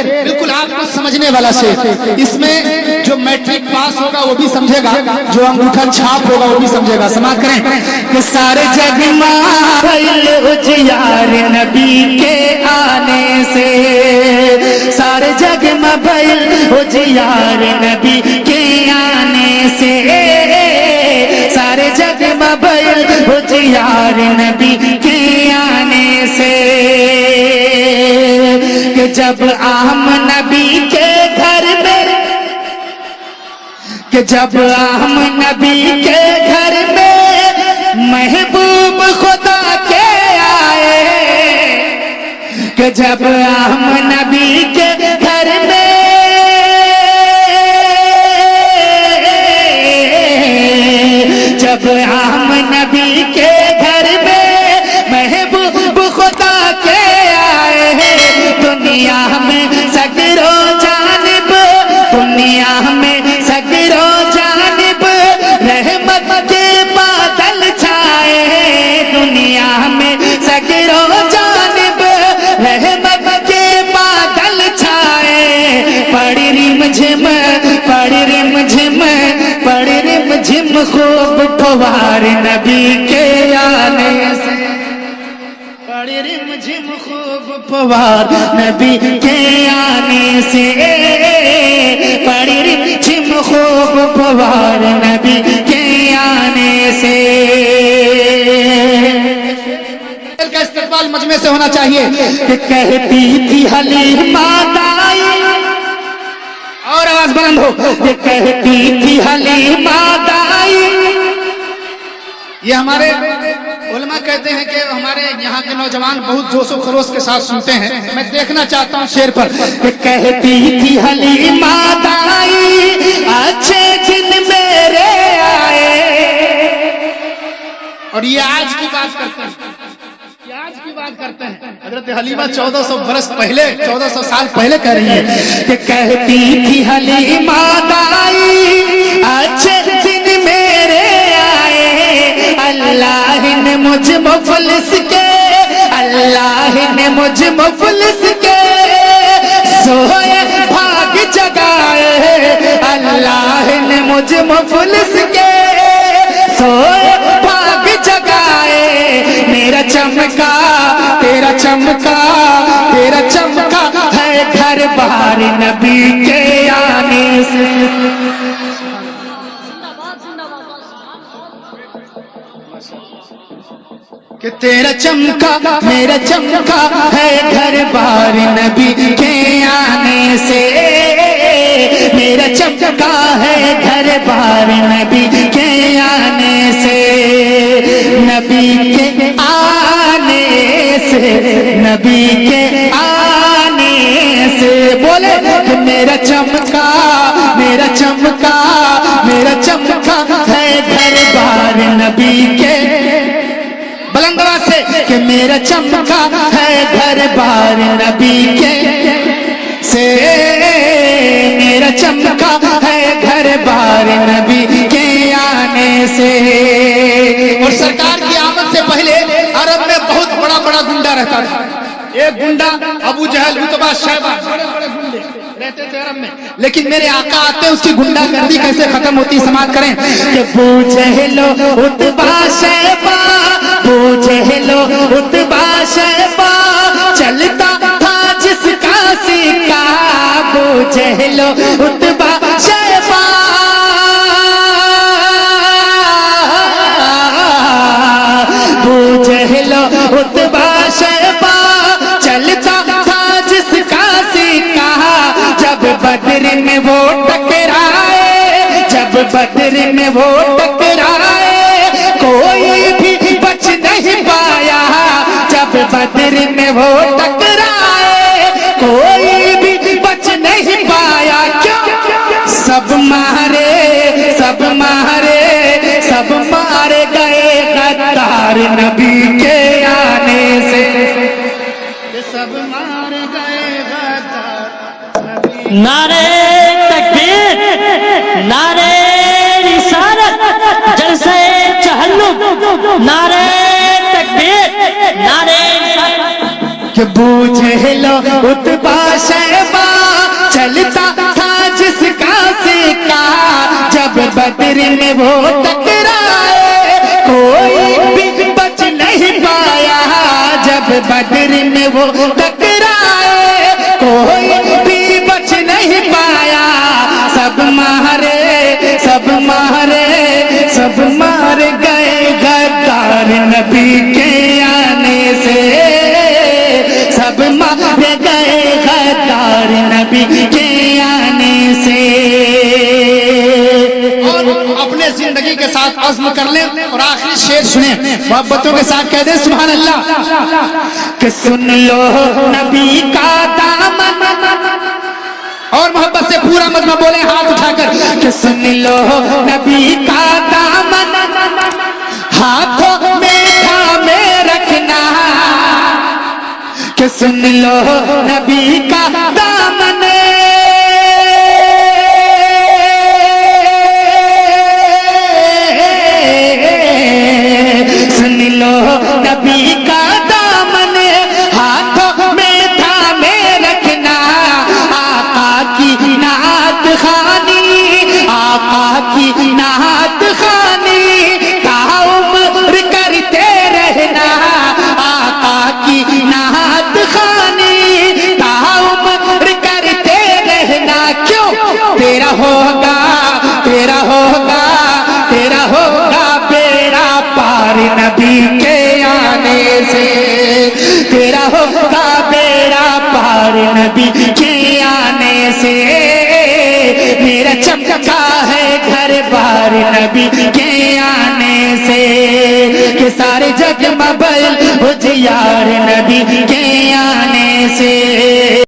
बिल्कुल आपको समझने वाला शेर। इसमें जो मैट्रिक पास होगा वो भी समझेगा, जो अंगूठा छाप होगा वो भी समझेगा। समाप्त करें कि सारे जग में उजियार नबी के आने से, सारे जग में भइल उजियार नबी के आने से, सारे जग में भइल उजियार नबी के आने से। कि जब आम नबी के घर में, कि जब आम नबी के घर में महबूब खुदा के आए, कि जब आम नबी के घर में, जब आम नबी के घर में महबूब खुदा के आए हैं, दुनिया में सगरो जानिब, दुनिया में सगरो जानिब रहमत के बादल छाए हैं, दुनिया में सगरो जानिब रहमत के बादल छाए। पड़ी रिम झिम, पड़ी रिम झिम, पड़ी रिम झिम खूब फवार नबी के आने से, पड़ी रिम झिम खूब फवार नबी के आने से, पड़ी रिम झिम खूब फवार नबी के आने से। का इस्तेमाल मजमे से होना चाहिए कि कहती थी हलीमा दाई, और आवाज बुलंद हो, कि कहती थी हलीमा दाई। ये हमारे उलमा कहते हैं कि हमारे यहाँ के नौजवान बहुत जोशो खरोश के साथ सुनते हैं। मैं देखना चाहता हूँ शेर पर कि कहती थी हलीमा दाई अच्छे दिन मेरे आए, और ये आज की बात करते हैं, आज की बात करते हैं। हजरत हलीमा 1400 बरस पहले, 1400 साल पहले कह रही है कि कहती थी हलीमा दाई अच्छे दिन मेरे आए, अल्लाह ने मुझ मुफलिस के, अल्लाह ने मुझ मुफलिस के सोए भाग जगाए, अल्लाह ने मुझ मुफलिस के सोए भाग जगाए। मेरा चमका, तेरा चमका, तेरा चमका है घर बार नबी के आने से। कि तेरा चमका, मेरा चमका है घर बार नबी के आने से, मेरा चमका है घर बार नबी के आने से, नबी के आने से, नबी के आने से। बोले कि मेरा चमका, मेरा चमका, मेरा चमका है घर बार नबी के, बुलंद आवाज से कि मेरा चमका है घर बार नबी के से, मेरा चमका है घर बार नबी के आने से। और सरकार की आमद से पहले अरब में बहुत बड़ा बड़ा गुंडा रहता था। एक गुंडा अबू जहल, उतबा, शैबा, बड़े बड़े गुंडे रहते थे अरब में। लेकिन मेरे आका आते उसकी गुंडागर्दी कैसे खत्म होती, समाप्त करें कि अबू जहल उतबा शैबा, अबू जहल उतबा शैबा चलता था जिसका सिक्का, अबू जहल उतबा शैबा, अबू जहल उतबा शैबा चलता था जिसका सिक्का। जब बद्र में वो टकराए, जब बद्र में वो टकराए कोई भी बच नहीं पाया, जब बद्र में वो टकराए कोई भी बच नहीं पाया। क्यों? सब मारे, सब मारे, सब मारे गए गद्दार नबी के आने से, सब मारे गए गद्दार। नारे तकबीर, नारे रिसालत, जलसे चहल्लुम, नारे तकबीर, नारे रिसालत। कि बूझ लो उतबा शैबा चलता था जिसका सिक्का, जब बदर में वो टकराए कोई भी बच नहीं पाया, जब बदर में वो टकराए कोई भी बच नहीं पाया, सब मारे सब मारे सब मार गए गद्दार नबी के आने से, सब मार गए गद्दार नबी के आने से। اور اپنے زندگی کے ساتھ عزم کر لیں اور آخری شعر سنیں، محبتوں کے ساتھ کہہ دیں سبحان اللہ کہ سن لو نبی کا دامن، اور محبت سے پورا مجمع بولیں ہاتھ اٹھا کر کہ سن لو نبی کا دامن، ہاتھوں میں تھامے رکھنا، کہ سن لو نبی کا دامن، سن لو نبی کا دامن، ہاتھوں میں تھامے رکھنا، آقا کی نعت خوانی، آقا کی نعت خوانی تعمر کرتے رہنا، آقا کی نعت خوانی تعمر کرتے رہنا، کیوں تیرا ہوگا تیرا ہوگا تیرا ہوگا بیڑا پار نبی کے آنے سے، تیرا ہوگا بیڑا پار نبی کے آنے سے، میرا چمکا ہے گھر بار نبی کے آنے سے، کہ سارے جگ میں بل اجیار نبی کے آنے سے۔